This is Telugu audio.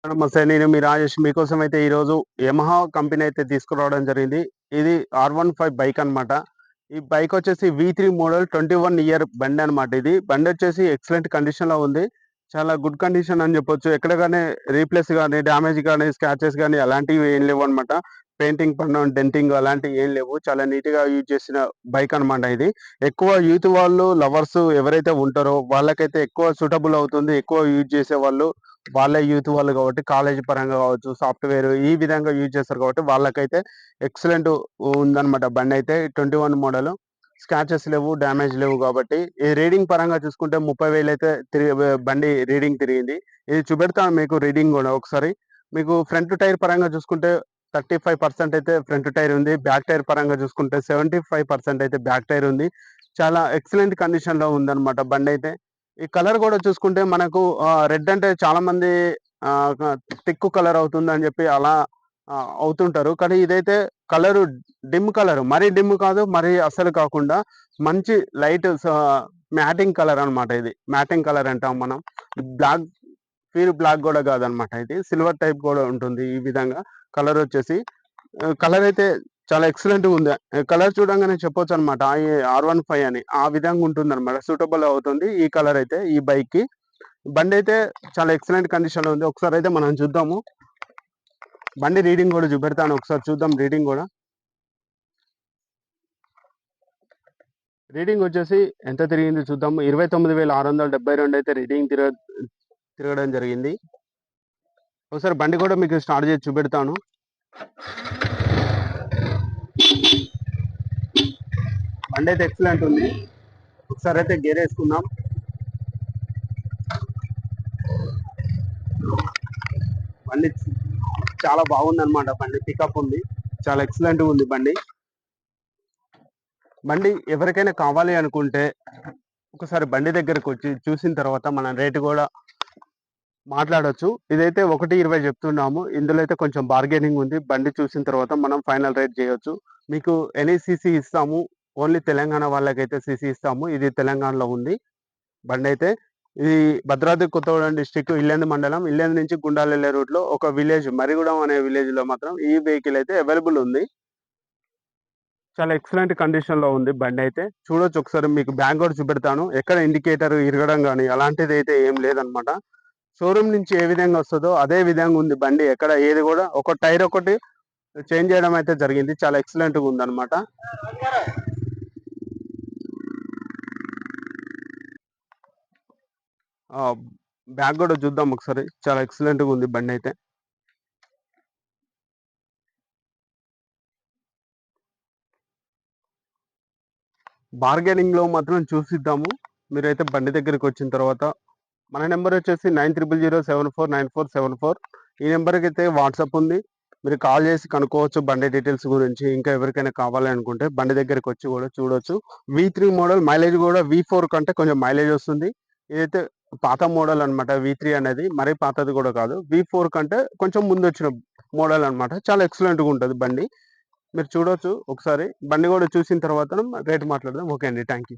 నమస్తే. నేను మీ రాజేష్. మీకోసం అయితే ఈరోజు యమహా కంపెనీ అయితే తీసుకురావడం జరిగింది. ఇది R15 బైక్ అనమాట. ఈ బైక్ వచ్చేసి V3 మోడల్ 21 ఇయర్ బండనమాట ఇది. బండొచ్చేసి ఎక్సలెంట్ కండిషన్‌లో ఉంది. చాలా గుడ్ కండిషన్ అని చెప్పొచ్చు. ఎక్కడ గాని రీప్లేస్ గాని, డ్యామేజ్ గాని, స్క్రాచెస్ గాని అలాంటివి ఏం లేవనమాట. పెయింటింగ్ పడడం, డెంటింగ్ అలాంటివి ఏం లేవు. చాలా నీట్‌గా యూజ్ చేసిన బైక్ అనమాట ఇది. ఎక్కువ యూత్ వాళ్ళు, లవర్స్ ఎవరైతే ఉంటారో వాళ్ళకైతే ఎక్కువ సూటబుల్ అవుతుంది. ఎక్కువ యూజ్ చేసేవాళ్ళు వాళ్ళే యూత్ వాళ్ళు కాబట్టి కాలేజీ పరంగా కావచ్చు, సాఫ్ట్‌వేర్ ఈ విధంగా యూజ్ చేస్తారు కాబట్టి వాళ్ళకైతే ఎక్సలెంట్ ఉందన్నమాట బండయితే. 21 మోడలు. స్క్రాచెస్ లేవు, డ్యామేజ్ లేవు కాబట్టి ఈ రీడింగ్ పరంగా చూసుకుంటే 30,000 అయితే బండి రీడింగ్ తిరిగింది. ఇది చూపెడతాను మీకు రీడింగ్ గూడా ఒకసారి. మీకు ఫ్రంట్ టైర్ పరంగా చూసుకుంటే 35% అయితే ఫ్రంట్ టైర్ ఉంది. బ్యాక్ టైర్ పరంగా చూసుకుంటే 75% అయితే బ్యాక్ టైర్ ఉంది. చాలా ఎక్సలెంట్ కండిషన్‌లో ఉందన్నమాట బండయితే. ఈ కలర్ గూడా చూసుకుంటే మనకు రెడ్ అంటే చాలామంది క తిక్కు కలర్ అవుతుందని జెప్పి అలా అవుతుంటారు. కానీ ఇదైతే కలరు డిమ్ కలర్. మరీ డిమ్ కాదు, మరీ అస్సలు కాకుండా మంచి లైట్ మ్యాటింగ్ కలర్ అన్నమాట ఇది. మ్యాటింగ్ కలర్ అంటాం మనం. బ్లాక్ ప్యూర్ బ్లాక్ గూడా గాదన్నమాట ఇది. సిల్వర్ టైప్ గూడా ఉంటుంది ఈ విధంగా. కలరొచ్చేసి కలర్ అయితే చాలా ఎక్సలెంట్‌గా ఉంది. కలర్ చూడంగానే చెప్పొచ్చనమాట. R15 అని. ఆ విధంగా ఉంటుందనమాట. సూటబుల్ అవుతుంది ఈ కలర్ అయితే ఈ బైక్‌కి. బండైతే చాలా ఎక్సలెంట్ కండిషన్‌లో ఉంది. ఒకసారైతే మనం చూద్దాము. బండి రీడింగ్ గూడా చూపెడతాను. ఒకసారి చూద్దాం రీడింగ్ గూడా. రీడింగ్ వచ్చేసి ఎంత తిరిగింది చూద్దాము. 29,672 అయితే రీడింగ్ తిరగడం జరిగింది. ఒకసారి బండి కూడా మీకు స్టార్ట్ చేసి చూపెడతాను. బండి అయితే ఎక్సలెంట్ ఉంది. ఒకసారి అయితే గేర్ వేసుకుందాం. బండి చాలా బాగుందన్నమాట. బండి పికప్ ఉంది. చాలా ఎక్సలెంట్‌గా ఉంది బండి. బండి ఎవరికైనా కావాలి అనుకుంటే ఒకసారి బండి దగ్గరకొచ్చి చూసిన తర్వాత మనం రేటు గూడా మాట్లాడొచ్చు. ఇదైతే 1,20 చెప్తున్నాము. ఇందులో అయితే కొంచెం బార్గెనింగ్ ఉంది. బండి చూసిన తర్వాత మనం ఫైనల్ రేట్ చేయొచ్చు. మీకు ఎనీ సీసీ ఇస్తాము. ఓన్లీ తెలంగాణ వాళ్ళకైతే సీసీ ఇస్తాము. ఇది తెలంగాణలో ఉంది బండైతే. ఇది భద్రాద్రి కొత్తగూడెం డిస్ట్రిక్ట్ ఇల్లందు మండలం. ఇల్లందు నుంచి గుండాలు వెళ్ళే రూట్‌లో ఒక విలేజ్ మరిగూడెం అనే విలేజ్‌లో మాత్రం ఈ వెహికల్ అయితే అవైలబుల్ ఉంది. చాలా ఎక్సలెంట్ కండిషన్‌లో ఉంది బండైతే. చూడొచ్చు ఒకసారి మీకు బ్యాక్ గూడా చూపెడతాను. ఎక్కడ ఇండికేటర్ ఇరగడం గాని అలాంటిదైతే ఏం లేదనమాట. షోరూమ్ నుంచి ఏ విధంగా వస్తదో అదే విధంగా ఉంది బండి. ఎక్కడ ఏది గూడా ఒక టైర్ ఒకటి చేంజ్ చేయడం అయితే జరిగింది. చాలా ఎక్సలెంట్‌గా ఉందనమాట. బ్యాక్ గూడా చూద్దాం ఒకసారి. చాలా ఎక్సలెంట్‌గా ఉంది బండైతే. బార్గెనింగ్‌లో మాత్రం చూసిద్దాము. మీరైతే బండి దగ్గరికొచ్చిన తర్వాత మన నంబర్ వచ్చేసి 9300749474. ఈ నంబర్‌కైతే వాట్సాప్ ఉంది. మీరు కాల్ చేసి కనుక్కోవచ్చు బండి డీటెయిల్స్ గురించి. ఇంకా ఎవరికైనా కావాలి అనుకుంటే బండి దగ్గరికొచ్చి గూడా చూడొచ్చు. V3 మోడల్ మైలేజ్ గూడా V4 కంటే కొంచెం మైలేజ్ వస్తుంది. ఇదైతే పాత మోడల్ అనమాట V3 అనేది. మరీ పాతది గూడా కాదు. V4 కంటే కొంచెం ముందొచ్చిన మోడల్ అనమాట. చాలా ఎక్సలెంట్‌గా ఉంటది బండి. మీరు చూడొచ్చు ఒకసారి. బండి గూడా చూసిన తర్వాత రేట్ మాట్లాడదాం. ఓకే అండి. Thank you.